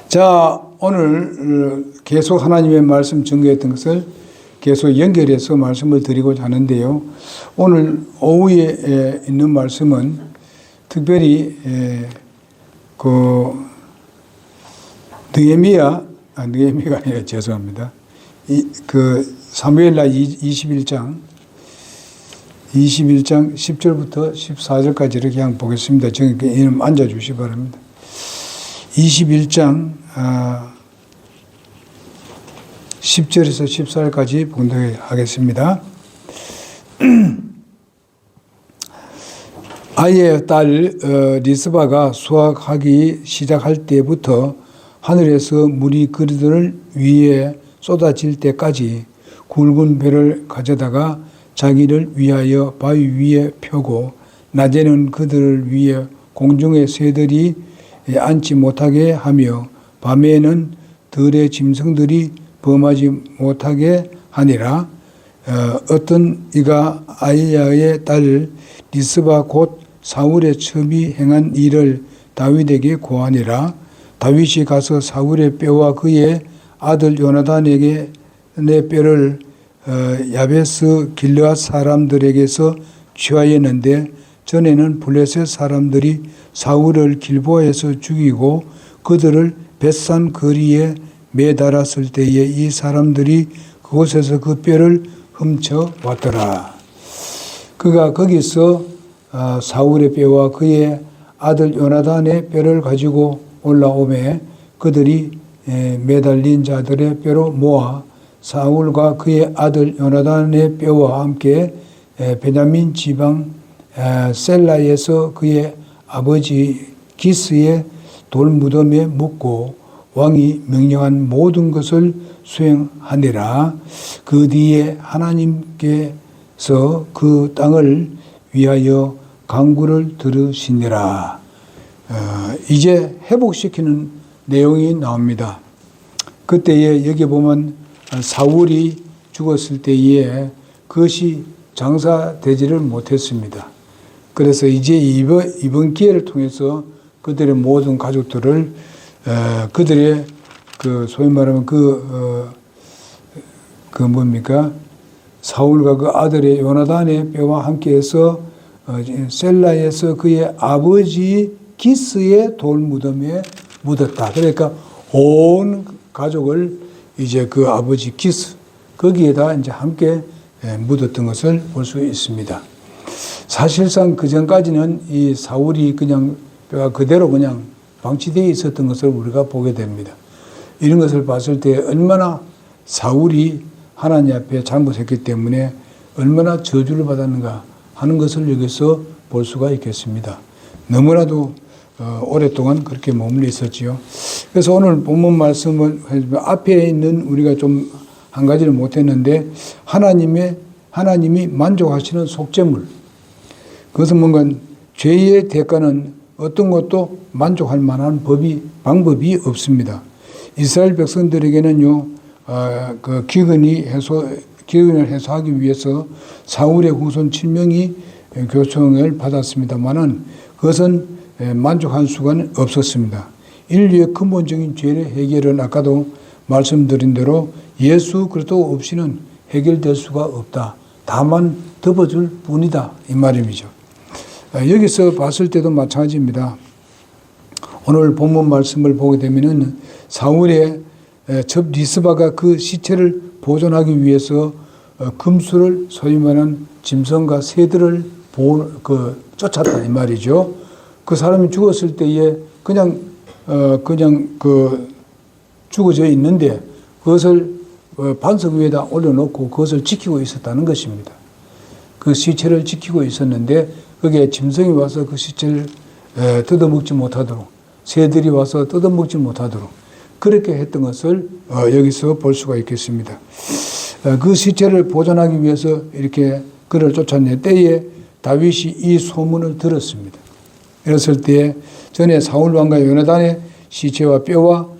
자, 오늘 계속 하나님의 말씀 전개했던 것을 계속 연결해서 말씀을 드리고자 하는데요. 오늘 오후에 있는 말씀은 특별히 느헤미야가 아니라 죄송합니다. 사무엘하 21장 10절부터 14절까지 이렇게 한번 보겠습니다. 저기 이름 앉아주시기 바랍니다. 21장 10절에서 14절까지 봉독하겠습니다. 아이의 딸 리스바가 수확하기 시작할 때부터 하늘에서 물이 그들을 위에 쏟아질 때까지 굵은 배를 가져다가 자기를 위하여 바위 위에 펴고 낮에는 그들을 위해 공중의 새들이 앉지 못하게 하며 밤에는 들의 짐승들이 범하지 못하게 하니라. 어떤 이가 아이야의 딸 리스바 곧 사울의 첩이 행한 일을 다윗에게 고하니라. 다윗이 가서 사울의 뼈와 그의 아들 요나단에게 내 뼈를 야베스 길르앗 사람들에게서 취하였는데 전에는 블레셋 사람들이 사울을 길보아에서 죽이고 그들을 벳산 거리에 매달았을 때에 이 사람들이 그곳에서 그 뼈를 훔쳐 왔더라. 그가 거기서 사울의 뼈와 그의 아들 요나단의 뼈를 가지고 올라오매 그들이 매달린 자들의 뼈로 모아 사울과 그의 아들 요나단의 뼈와 함께 베냐민 지방 셀라에서 그의 아버지 기스의 돌무덤에 묻고 왕이 명령한 모든 것을 수행하니라. 그 뒤에 하나님께서 그 땅을 위하여 간구를 들으시니라. 이제 회복시키는 내용이 나옵니다. 그때에 여기 보면 사울이 죽었을 때에 그것이 장사되지를 못했습니다. 그래서 이제 이번 기회를 통해서 그들의 모든 가족들을 그들의 소위 말하면 사울과 그 아들의 요나단의 뼈와 함께해서 셀라에서 그의 아버지 기스의 돌무덤에 묻었다. 그러니까 온 가족을 이제 그 아버지 기스 거기에다 이제 함께 묻었던 것을 볼 수 있습니다. 사실상 그 전까지는 이 사울이 그냥 뼈가 그대로 그냥 방치되어 있었던 것을 우리가 보게 됩니다. 이런 것을 봤을 때 얼마나 사울이 하나님 앞에 잘못했기 때문에 얼마나 저주를 받았는가 하는 것을 여기서 볼 수가 있겠습니다. 너무나도 오랫동안 그렇게 머물러 있었지요. 그래서 오늘 본문 말씀을 앞에 있는 우리가 좀 한 가지를 못했는데 하나님이 만족하시는 속죄물, 그것은 뭔가 죄의 대가는 어떤 것도 만족할 만한 방법이 없습니다. 이스라엘 백성들에게는요, 그 기근을 해소하기 위해서 사울의 후손 7명이 교청을 받았습니다만은 그것은 만족할 수가 없었습니다. 인류의 근본적인 죄의 해결은 아까도 말씀드린 대로 예수 그리스도 없이는 해결될 수가 없다. 다만 덮어줄 뿐이다. 이 말입니다. 여기서 봤을 때도 마찬가지입니다. 오늘 본문 말씀을 보게 되면은 사울의 첩 리스바가 그 시체를 보존하기 위해서 금수를 소위 말하는 짐승과 새들을 쫓았다 이 말이죠. 그 사람이 죽었을 때에 그냥 죽어져 있는데 그것을 반석 위에다 올려놓고 그것을 지키고 있었다는 것입니다. 그 시체를 지키고 있었는데 거기에 짐승이 와서 그 시체를 뜯어먹지 못하도록 새들이 와서 뜯어먹지 못하도록 그렇게 했던 것을 여기서 볼 수가 있겠습니다. 그 시체를 보존하기 위해서 이렇게 그를 쫓았네. 때에 다윗이 이 소문을 들었습니다. 이랬을 때에 전에 사울 왕과 요나단의 시체와 뼈와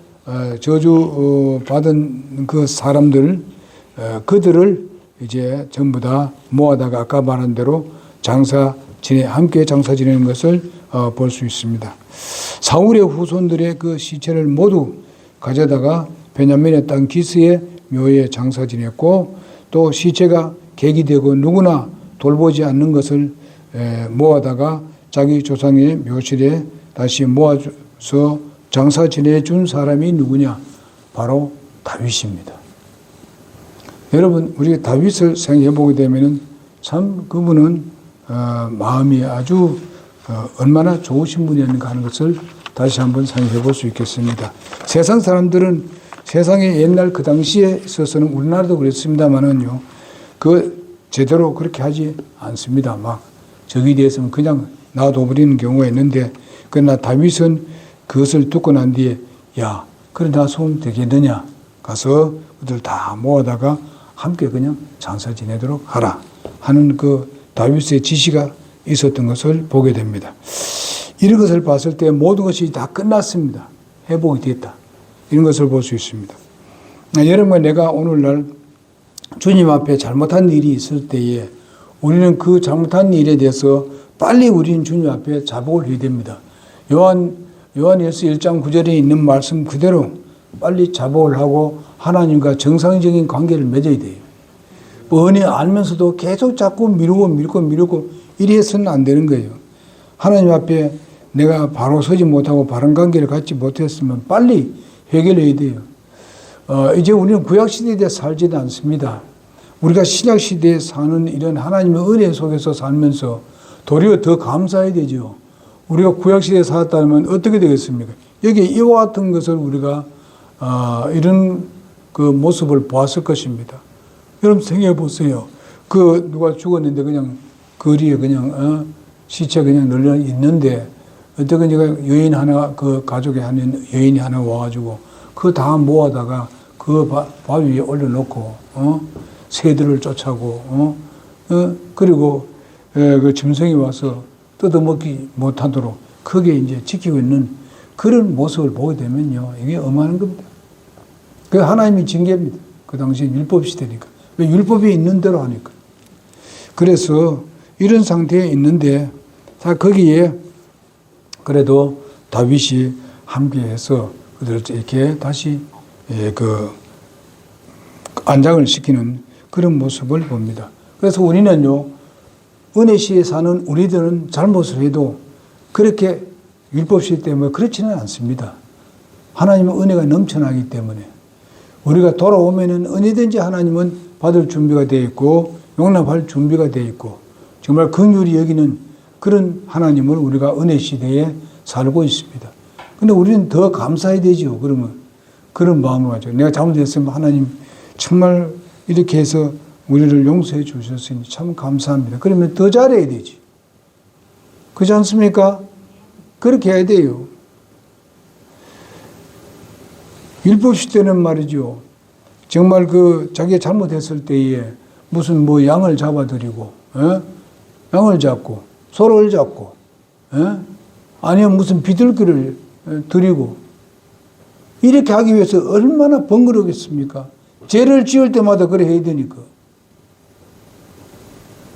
저주 받은 그 사람들 그들을 이제 전부 다 모아다가 아까 말한 대로 함께 장사 지내는 것을 볼 수 있습니다. 사울의 후손들의 그 시체를 모두 가져다가 베냐민의 땅 기스의 묘에 장사 지냈고, 또 시체가 객이 되고 누구나 돌보지 않는 것을 모아다가 자기 조상의 묘실에 다시 모아서 장사 지내준 사람이 누구냐? 바로 다윗입니다. 여러분, 우리가 다윗을 생각해 보게 되면은 참 그분은 마음이 아주 얼마나 좋으신 분이었는가 하는 것을 다시 한번 생각해 볼 수 있겠습니다. 세상 사람들은 세상에 옛날 그 당시에 있어서는 우리나라도 그랬습니다만은요, 제대로 그렇게 하지 않습니다. 막 적이 대해서는 그냥 놔둬버리는 경우가 있는데, 그러나 다윗은 그것을 듣고 난 뒤에, 야, 그래 나 소금 되겠느냐? 가서 그들 다 모아다가 함께 그냥 장사 지내도록 하라 하는 그 다윗의 지시가 있었던 것을 보게 됩니다. 이런 것을 봤을 때 모든 것이 다 끝났습니다. 회복이 됐다. 이런 것을 볼 수 있습니다. 여러분, 내가 오늘날 주님 앞에 잘못한 일이 있을 때에 우리는 그 잘못한 일에 대해서 빨리 우리는 주님 앞에 자복을 해야 됩니다. 요한일서 1장 9절에 있는 말씀 그대로 빨리 자복을 하고 하나님과 정상적인 관계를 맺어야 돼요. 뻔히 알면서도 계속 자꾸 미루고 이래서는 안 되는 거예요. 하나님 앞에 내가 바로 서지 못하고 바른 관계를 갖지 못했으면 빨리 해결해야 돼요. 이제 우리는 구약시대에 살지도 않습니다. 우리가 신약시대에 사는 이런 하나님의 은혜 속에서 살면서 도리어 더 감사해야 되죠. 우리가 구약시대에 살았다면 어떻게 되겠습니까? 여기 이와 같은 것을 우리가 이런 그 모습을 보았을 것입니다. 여러분 생각해 보세요. 누가 죽었는데 그냥 거리에 그냥 시체 그냥 널려 있는데 어떻게 제가 여인 하나, 그 가족에 하는 여인이 하나 와가지고 그거 다 모아다가 그 바위 위에 올려놓고 새들을 쫓아고 그리고 그 짐승이 와서 뜯어먹지 못하도록 크게 이제 지키고 있는 그런 모습을 보게 되면요, 이게 엄하는 겁니다. 그 하나님의 징계입니다. 그 당시에 율법 시대니까. 왜 율법이 있는 대로 하니까. 그래서 이런 상태에 있는데, 자, 거기에 그래도 다윗이 함께해서 그들을 이렇게 다시 안장을 시키는 그런 모습을 봅니다. 그래서 우리는요, 은혜시에 사는 우리들은 잘못을 해도 그렇게 율법시 때문에 그렇지는 않습니다. 하나님의 은혜가 넘쳐나기 때문에 우리가 돌아오면은 언제든지 하나님은 받을 준비가 되어 있고 용납할 준비가 되어 있고 정말 긍휼히 여기는 그런 하나님을 우리가 은혜 시대에 살고 있습니다. 근데 우리는 더 감사해야 되죠. 그러면 그런 마음으로 하죠. 내가 잘못했으면 하나님 정말 이렇게 해서 우리를 용서해 주셨으니 참 감사합니다. 그러면 더 잘해야 되지. 그렇지 않습니까? 그렇게 해야 돼요. 율법 시대는 말이죠. 정말 자기가 잘못했을 때에 무슨 양을 잡아드리고, 양을 잡고, 소를 잡고, 아니면 무슨 비둘기를 드리고, 이렇게 하기 위해서 얼마나 번거롭겠습니까? 죄를 지을 때마다 그래 해야 되니까.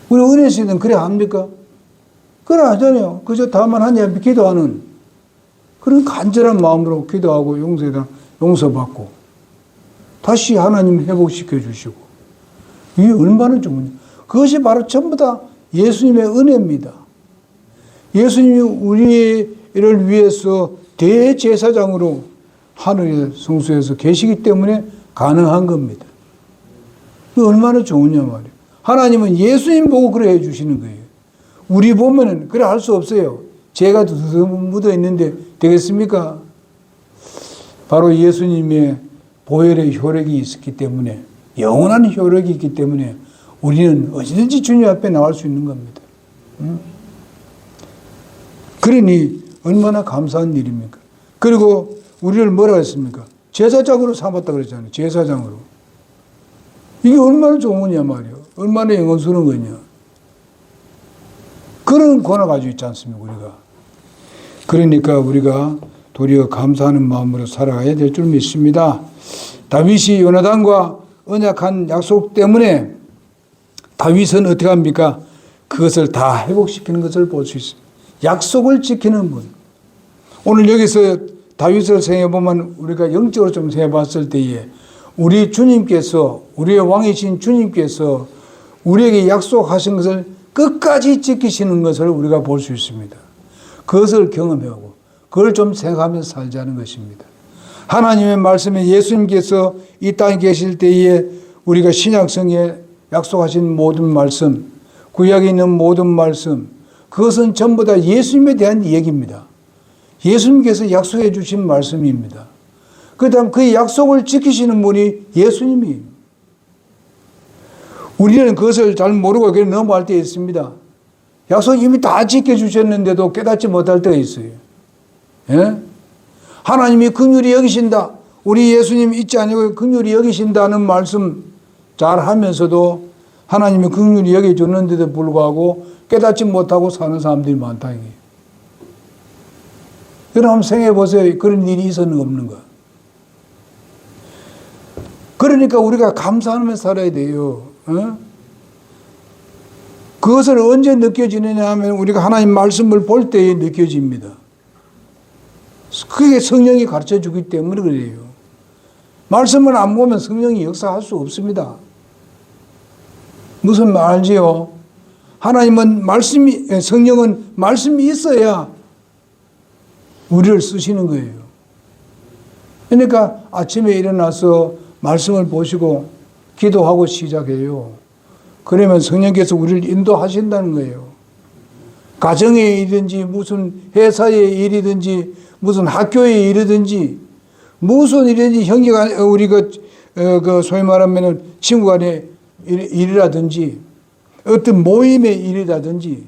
우리 은혜 시대는 그래 합니까? 그래 하잖아요. 그저 다만 하냐 기도하는 그런 간절한 마음으로 기도하고 용서받고 다시 하나님 회복시켜 주시고 이게 얼마나 좋은지. 그것이 바로 전부 다 예수님의 은혜입니다. 예수님이 우리를 위해서 대제사장으로 하늘의 성소에서 계시기 때문에 가능한 겁니다. 그 얼마나 좋으냐 말이에요. 하나님은 예수님 보고 그래 해 주시는 거예요. 우리 보면은 그래 할 수 없어요. 죄가 묻어 있는데 되겠습니까? 바로 예수님의 보혈의 효력이 있었기 때문에, 영원한 효력이 있기 때문에 우리는 어디든지 주님 앞에 나올 수 있는 겁니다. 그러니 얼마나 감사한 일입니까? 그리고 우리를 뭐라고 했습니까? 제사장으로 삼았다 그랬잖아요. 제사장으로. 이게 얼마나 좋은 거냐 말이에요. 얼마나 영광스러운 거냐. 그런 권한 가지고 있지 않습니까, 우리가. 그러니까 우리가 도리어 감사하는 마음으로 살아가야 될 줄 믿습니다. 다윗이 요나단과 언약한 약속 때문에 다윗은 어떻게 합니까? 그것을 다 회복시키는 것을 볼 수 있습니다. 약속을 지키는 분. 오늘 여기서 다윗을 생각해보면 우리가 영적으로 좀 생각해봤을 때에 우리 주님께서, 우리의 왕이신 주님께서 우리에게 약속하신 것을 끝까지 지키시는 것을 우리가 볼 수 있습니다. 그것을 경험하고 그걸 좀 생각하면서 살자는 것입니다. 하나님의 말씀에 예수님께서 이 땅에 계실 때에 우리가 신약성에 약속하신 모든 말씀, 구약에 있는 모든 말씀, 그것은 전부 다 예수님에 대한 얘기입니다. 예수님께서 약속해 주신 말씀입니다. 그 다음 그 약속을 지키시는 분이 예수님이에요. 우리는 그것을 잘 모르고 그냥 넘어갈 때 있습니다. 약속 이미 다 지켜주셨는데도 깨닫지 못할 때가 있어요. 예? 하나님이 긍휼히 여기신다. 우리 예수님 잊지 아니고 긍휼히 여기신다는 말씀 잘 하면서도 하나님이 긍휼히 여겨줬는데도 불구하고 깨닫지 못하고 사는 사람들이 많다. 여러분 한번 생각해 보세요. 그런 일이 있었는가 없는가. 그러니까 우리가 감사하면서 살아야 돼요. 어? 그것을 언제 느껴지느냐 하면 우리가 하나님 말씀을 볼 때에 느껴집니다. 그게 성령이 가르쳐 주기 때문에 그래요. 말씀을 안 보면 성령이 역사할 수 없습니다. 무슨 말 알지요? 하나님은 성령은 말씀이 있어야 우리를 쓰시는 거예요. 그러니까 아침에 일어나서 말씀을 보시고 기도하고 시작해요. 그러면 성령께서 우리를 인도하신다는 거예요. 가정의 일이든지 무슨 회사의 일이든지 무슨 학교의 일이든지 무슨 일이든지 형제가 우리가 소위 말하면 친구 간의 일이라든지 어떤 모임의 일이라든지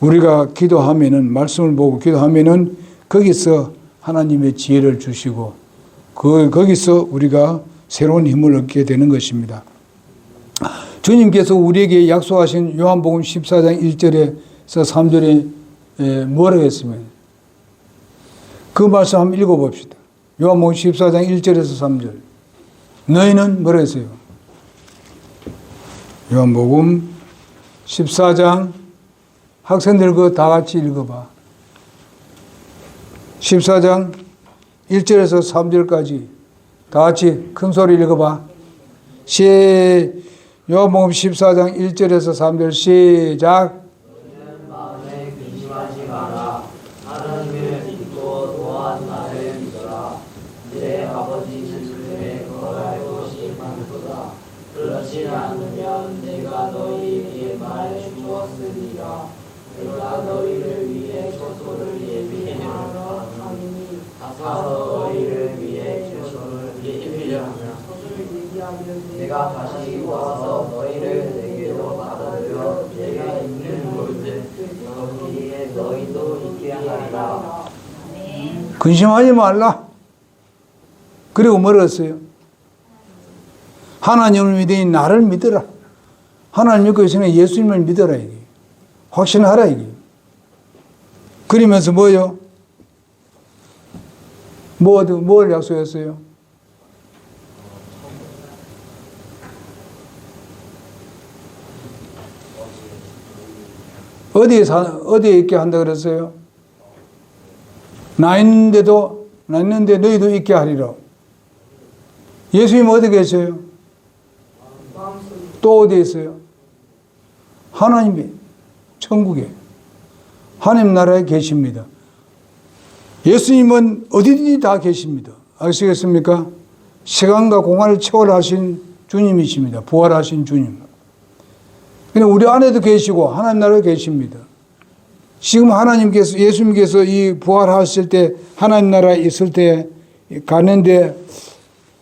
우리가 기도하면은 말씀을 보고 기도하면은 거기서 하나님의 지혜를 주시고 거기서 우리가 새로운 힘을 얻게 되는 것입니다. 주님께서 우리에게 약속하신 요한복음 14장 1절에서 3절에 뭐라고 했으면 그 말씀 한번 읽어봅시다. 요한복음 14장 1절에서 3절. 너희는 뭐라 했어요? 요한복음 14장 학생들 그거 다 같이 읽어봐. 14장 1절에서 3절까지 다 같이 큰 소리 읽어봐. 요한복음 14장 1절에서 3절 시작. 너희는 마음에 근심하지 마라. 하나님을 믿고 또한 나를 믿어라. 내 아버지 집에 거할 곳이 많도다. 그렇지 않으면 내가 너희에게 말해 주었으리라. 내가 너희를 위해 처소를 예비하러 하니 가서 너희를 위해 처소를 예비하며 내가 다시 와서 너희를 내게로 받아들여 내가 있는 곳에 거기에 너희도 있게 하리라. 근심하지 말라. 그리고 뭐라 했어요? 하나님을 믿으니 나를 믿어라. 하나님 믿고 있으면 예수님을 믿어라. 이게. 확신하라. 이게. 그러면서 뭐요? 뭘 약속했어요? 어디에 있게 한다 그랬어요? 나 있는데 너희도 있게 하리라. 예수님 어디 계세요? 또 어디에 있어요? 하나님이 천국에 하나님 나라에 계십니다. 예수님은 어디든지 다 계십니다. 아시겠습니까? 시간과 공간을 초월하신 주님이십니다. 부활하신 주님. 그냥 우리 안에도 계시고 하나님 나라에 계십니다. 지금 하나님께서 예수님께서 이 부활하실 때 하나님 나라에 있을 때 가는데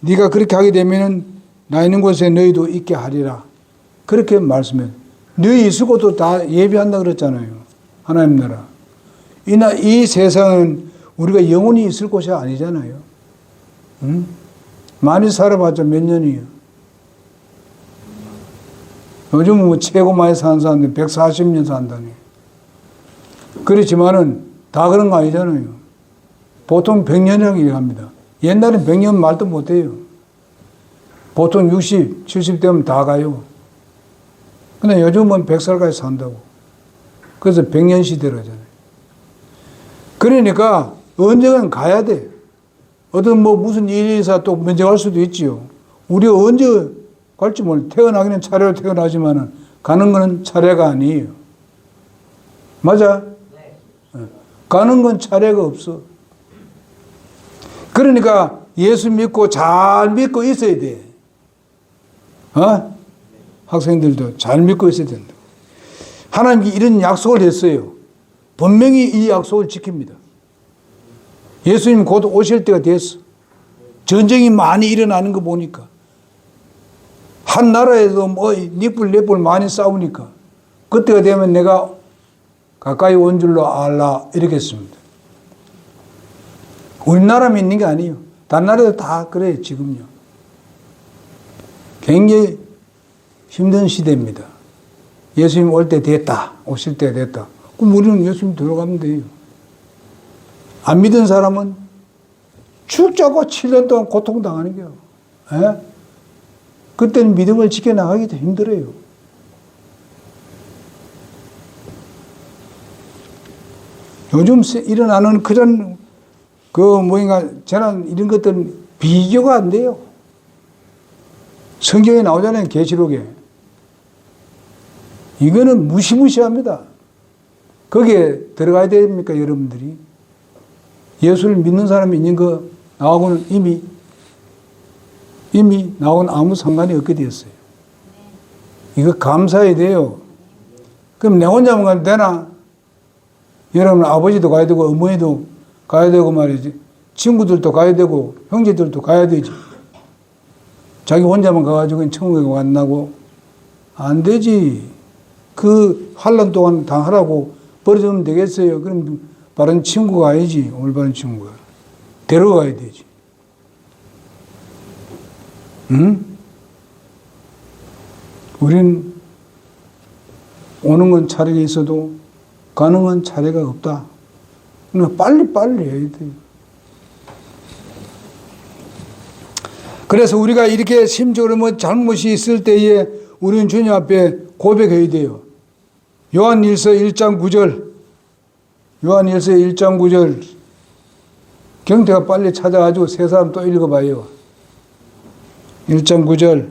네가 그렇게 하게 되면은 나 있는 곳에 너희도 있게 하리라. 그렇게 말씀해요. 너희 있을 곳도 다 예비한다 그랬잖아요. 하나님 나라. 이 세상은 우리가 영원히 있을 곳이 아니잖아요. 응? 많이 살아봤자 몇 년이에요. 요즘은 뭐 최고 많이 사는 사람들 140년 산다니. 그렇지만은 다 그런 거 아니잖아요. 보통 100년이라고 얘기합니다. 옛날엔 100년 말도 못해요. 보통 60, 70 되면 다 가요. 근데 요즘은 100살까지 산다고. 그래서 100년 시대라잖아요. 그러니까 언젠간 가야 돼. 어떤 뭐 무슨 일이 있어 또 먼저 갈 수도 있지요. 우리가 언제 갈지 몰라. 태어나기는 차례로 태어나지만은 가는 거는 차례가 아니에요. 맞아? 가는 건 차례가 없어. 그러니까 예수 믿고 잘 믿고 있어야 돼. 학생들도 잘 믿고 있어야 된다. 하나님께 이런 약속을 했어요. 분명히 이 약속을 지킵니다. 예수님 곧 오실 때가 됐어. 전쟁이 많이 일어나는 거 보니까. 한 나라에도 뭐 닉불 많이 싸우니까 그때가 되면 내가 가까이 온 줄로 알라 이러겠습니다. 우리나라만 있는 게 아니에요. 다른 나라도 다 그래요. 지금요. 굉장히 힘든 시대입니다. 예수님 올 때 됐다. 오실 때 됐다. 그럼 우리는 예수님 들어가면 돼요. 안 믿은 사람은 죽자고 7년 동안 고통당하는 거예요. 예? 그때는 믿음을 지켜나가기도 힘들어요. 요즘 일어나는 그런 재난 이런 것들은 비교가 안 돼요. 성경에 나오잖아요. 계시록에. 이거는 무시무시합니다. 거기에 들어가야 됩니까, 여러분들이? 예수를 믿는 사람이 있는 거 나하고는 이미 나하고는 아무 상관이 없게 되었어요. 이거 감사해야 돼요. 그럼 내 혼자만 가면 되나? 여러분 아버지도 가야 되고 어머니도 가야 되고 말이지. 친구들도 가야 되고 형제들도 가야 되지. 자기 혼자만 가가지고 천국에 왔나고? 안 되지. 그 환란 동안 다 하라고 버려주면 되겠어요. 그럼 바른 친구가 아니지. 올바른 친구가. 데려가야 되지. 응? 우린 오는 건 차례가 있어도 가는 건 차례가 없다. 그러니까 빨리 해야 돼요. 그래서 우리가 이렇게 심적으로 뭐 잘못이 있을 때에 우리는 주님 앞에 고백해야 돼요. 요한일서 1장 9절. 요한일서 1장 9절. 경태가 빨리 찾아가지고 세 사람 또 읽어봐요. 1장 9절.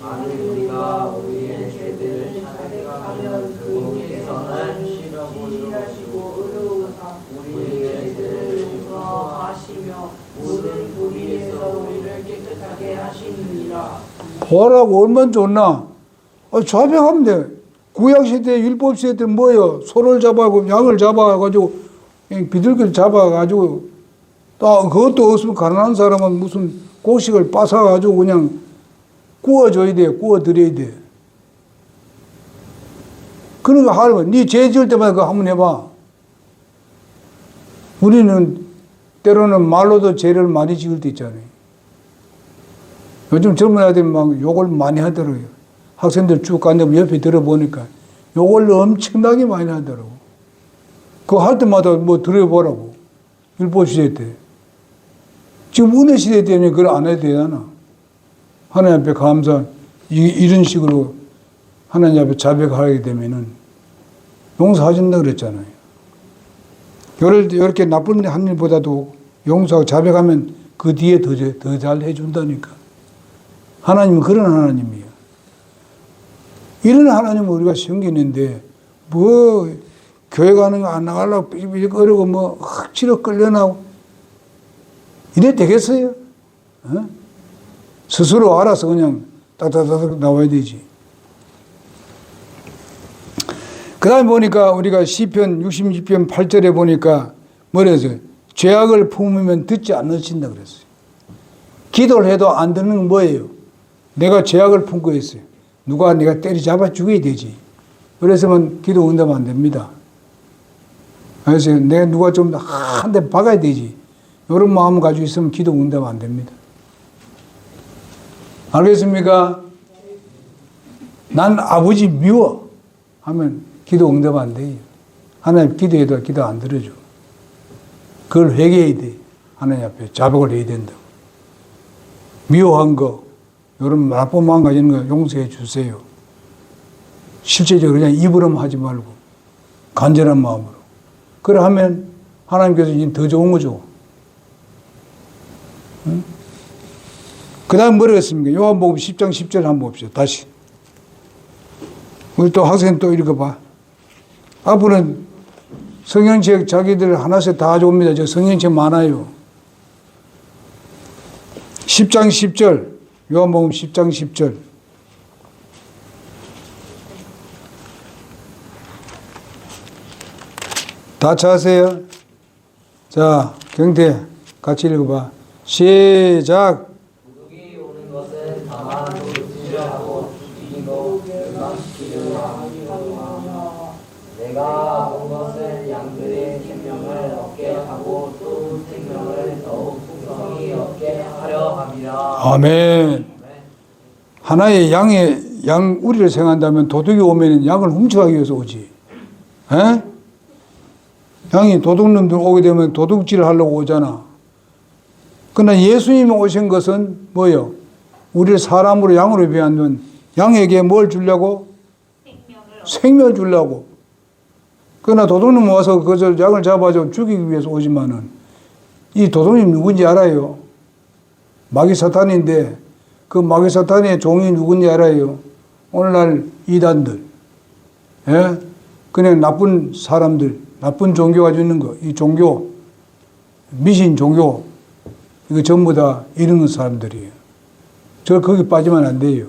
만일 우리가 우리의 죄들을 찾아가면 그분께서는 시려하시고 의로우사 우리의 죄를 용서하시며 모든 불의에서 우리를 깨끗하게 하시느니라. 보라고 얼마나 좋나? 자백하면 돼. 구약시대, 율법시대 뭐예요? 소를 잡아가지고, 양을 잡아가지고, 비둘기를 잡아가지고, 또 그것도 없으면 가난한 사람은 무슨 곡식을 빻아가지고 그냥 구워줘야 돼. 구워드려야 돼. 그러니까 하루에, 네 죄 지을 때마다 그거 한번 해봐. 우리는 때로는 말로도 죄를 많이 지을 때 있잖아요. 요즘 젊은 아이들이 막 욕을 많이 하더라고요. 학생들 쭉 가는데 옆에 들어보니까 욕을 엄청나게 많이 하더라고. 그거 할 때마다 뭐 들어보라고. 율법시대 때. 지금 은혜시대 때문에 그걸 안 해도 되잖아. 하나님 앞에 감사, 이런 식으로 하나님 앞에 자백하게 되면은 용서하신다 그랬잖아요. 이렇게 나쁜 한 일보다도 용서하고 자백하면 그 뒤에 더 잘 해준다니까. 하나님은 그런 하나님이에요. 이런 하나님을 우리가 섬기는데, 뭐, 교회 가는 거 안 나가려고 삐삐삐 거리고, 뭐, 억지로 끌려나고, 이래 되겠어요? 어? 스스로 알아서 그냥 따다다닥 나와야 되지. 그 다음에 보니까 우리가 시편 66편 8절에 보니까 뭐라 했어요? 죄악을 품으면 듣지 않으신다 그랬어요. 기도를 해도 안 듣는 건 뭐예요? 내가 죄악을 품고 있어요. 누가 내가 때리잡아 죽여야 되지. 그래서만 기도 응답 안 됩니다. 그래서 내가 누가 좀 한 대 박아야 되지. 이런 마음 가지고 있으면 기도 응답 안 됩니다. 알겠습니까? 난 아버지 미워 하면 기도 응답 안 돼요. 하나님 기도해도 기도 안 들어줘. 그걸 회개해야 돼. 하나님 앞에 자복을 해야 된다고. 미워한 거, 이런 나쁜 마음 가지는 거 용서해 주세요. 실제적으로 그냥 입으로만 하지 말고 간절한 마음으로. 그래 하면 하나님께서 이제 더 좋은 거죠. 응? 그 다음 뭐라 했습니까? 요한복음 10장 10절 한번 봅시다. 다시. 우리 또 학생 또 읽어봐. 앞으로는 성경책 자기들 하나씩 다 줍니다. 저 성경책 많아요. 10장 10절. 요한복음 10장 10절. 다 찾으세요. 자, 경태 같이 읽어봐. 시작. 누룩이 오는 것은 다만 노릇을 하고 죽이고 멸망시키려 함이로라. 내가 온 것은 양들의 생명을 얻게 하고 또 생명을 더욱 풍성히 얻게 하려 함이라. 아멘. 하나의 양 우리를 생각한다면 도둑이 오면 양을 훔쳐가기 위해서 오지. 에? 양이 도둑놈들 오게 되면 도둑질을 하려고 오잖아. 그러나 예수님이 오신 것은 뭐요? 우리를 사람으로 양으로 비하면 양에게 뭘 주려고? 생명을 주려고. 그러나 도둑놈 와서 그저 양을 잡아서 죽이기 위해서 오지만은 이 도둑놈이 누군지 알아요? 마귀 사탄인데 그 마귀 사탄의 종이 누군지 알아요? 오늘날 이단들, 예? 그냥 나쁜 사람들, 나쁜 종교 가지고 있는 거, 이 종교, 미신 종교, 이거 전부 다 이런 사람들이에요. 저 거기 빠지면 안 돼요.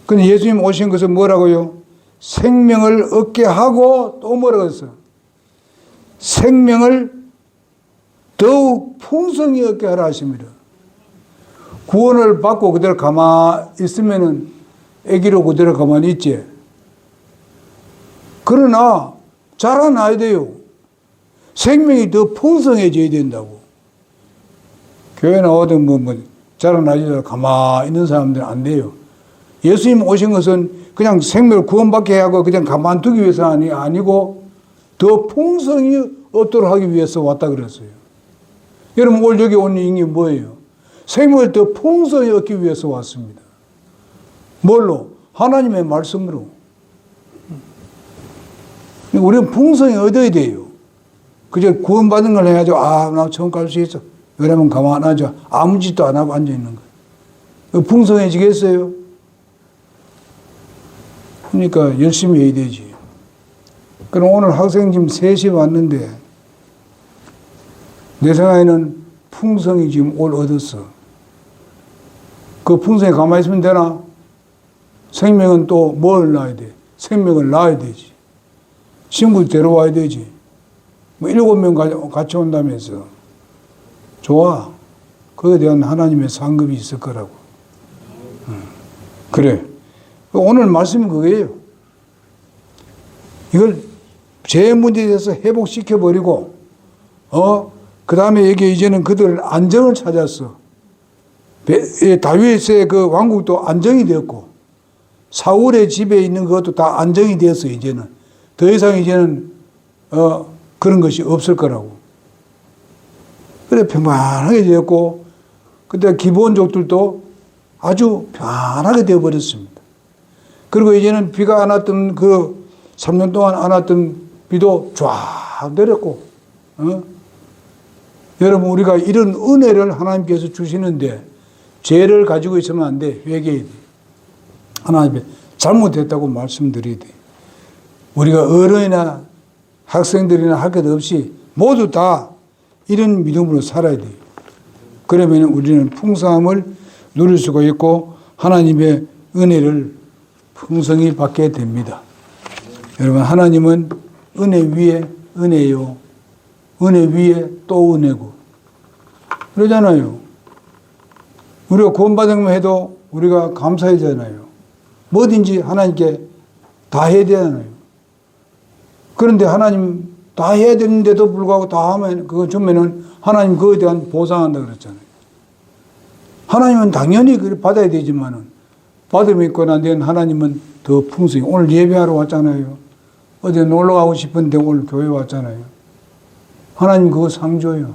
근데 예수님 오신 것은 뭐라고요? 생명을 얻게 하고 또 뭐라고 했어요? 생명을 더욱 풍성히 얻게 하라 하십니다. 구원을 받고 그대로 가만히 있으면은 애기로 그대로 가만히 있지. 그러나 자라나야 돼요. 생명이 더 풍성해져야 된다고. 교회 나오든 뭐 자라나지 가만히 있는 사람들은 안 돼요. 예수님 오신 것은 그냥 생명을 구원받게 하고 그냥 가만두기 위해서 아니고 더 풍성히 얻도록 하기 위해서 왔다 그랬어요. 여러분 오늘 여기 온 이유가 뭐예요? 생명을 더 풍성히 얻기 위해서 왔습니다. 뭘로? 하나님의 말씀으로. 우리는 풍성히 얻어야 돼요. 그저 구원받은 걸 해야죠. 아, 나 처음 갈 수 있어. 왜냐면 가만하죠. 아무 짓도 안 하고 앉아있는 거예요. 풍성해지겠어요? 그러니까 열심히 해야 되지. 그럼 오늘 학생 지금 셋이 왔는데 내 생각에는 풍성이 지금 올 얻었어. 그 풍성에 가만히 있으면 되나? 생명은 또 뭘 낳아야 돼? 생명을 낳아야 되지. 친구 데려와야 되지. 뭐 7명 같이 온다면서. 좋아. 그에 대한 하나님의 상급이 있을 거라고. 그래. 오늘 말씀은 그거예요. 이걸 죄 문제에 대해서 회복시켜버리고, 그 다음에 여기 이제는 그들 안정을 찾았어. 다윗의 그 왕국도 안정이 되었고, 사울의 집에 있는 것도 다 안정이 되었어, 이제는. 더 이상 이제는, 그런 것이 없을 거라고. 그래, 평안하게 되었고, 그때 기본족들도 아주 편하게 되어버렸습니다. 그리고 이제는 비가 안 왔던 그 3년 동안 안 왔던 비도 쫙 내렸고, 여러분, 우리가 이런 은혜를 하나님께서 주시는데, 죄를 가지고 있으면 안 돼. 회개해야 돼. 하나님께 잘못했다고 말씀드려야 돼. 우리가 어른이나 학생들이나 할 것 없이 모두 다 이런 믿음으로 살아야 돼요. 그러면 우리는 풍성함을 누릴 수가 있고 하나님의 은혜를 풍성히 받게 됩니다. 여러분, 하나님은 은혜 위에 은혜요. 은혜 위에 또 은혜고. 그러잖아요. 우리가 구원받은 것 해도 우리가 감사하잖아요. 뭐든지 하나님께 다 해야 되잖아요. 그런데 하나님 다 해야 되는데도 불구하고 다 하면, 그거 주면은 하나님 그거에 대한 보상한다 그랬잖아요. 하나님은 당연히 그걸 받아야 되지만은, 받음이 있고 난 뒤엔 하나님은 더 풍성히. 오늘 예배하러 왔잖아요. 어디 놀러 가고 싶은데 오늘 교회 왔잖아요. 하나님 그거 상줘요.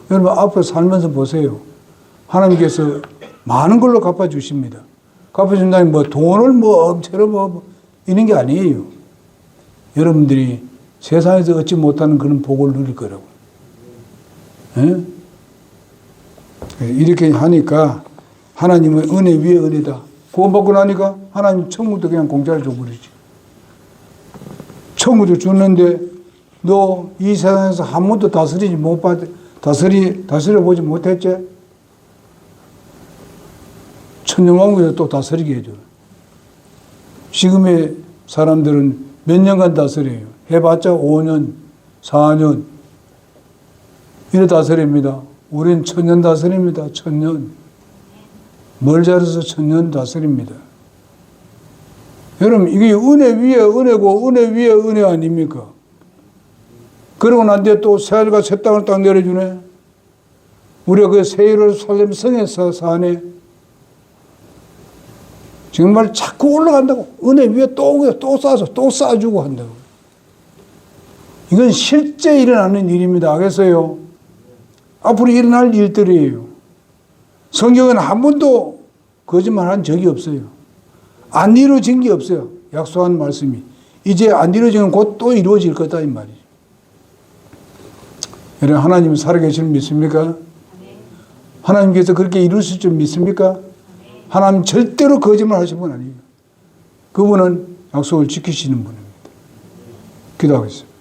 여러분, 앞으로 살면서 보세요. 하나님께서 많은 걸로 갚아주십니다. 갚아준다니 뭐 돈을 뭐 엄청 이런 게 아니에요. 여러분들이 세상에서 얻지 못하는 그런 복을 누릴 거라고. 예? 이렇게 하니까 하나님은 은혜 위에 은혜다. 구원받고 나니까 하나님 천국도 그냥 공짜로 줘버리지. 천국도 주는데 너 이 세상에서 한 번도 다스려보지 못했지? 천년왕국에서 또 다스리게 해줘. 지금의 사람들은 몇 년간 다스려요. 해봤자 5년, 4년. 이래 다스립니다. 우린 천년 다스립니다. 천년. 뭘 잘해서 천년 다스립니다. 여러분, 이게 은혜 위에 은혜고 은혜 위에 은혜 아닙니까? 그러고 난 뒤에 또 새하늘과 새 땅을 딱 내려주네. 우리가 그 새 예루살렘 성에서 사네. 정말 자꾸 올라간다고. 은혜 위에 또 쌓아서 또 쌓아주고 한다고. 이건 실제 일어나는 일입니다. 그래서요, 앞으로 일어날 일들이에요. 성경은 한 번도 거짓말한 적이 없어요. 안 이루어진 게 없어요. 약속한 말씀이. 이제 안 이루어지면 곧 또 이루어질 거다 이 말이죠. 여러분, 하나님은 살아계시는 믿습니까? 하나님께서 그렇게 이루실 줄 믿습니까? 하나님 절대로 거짓말 하신 분 아니에요. 그분은 약속을 지키시는 분입니다. 기도하겠습니다.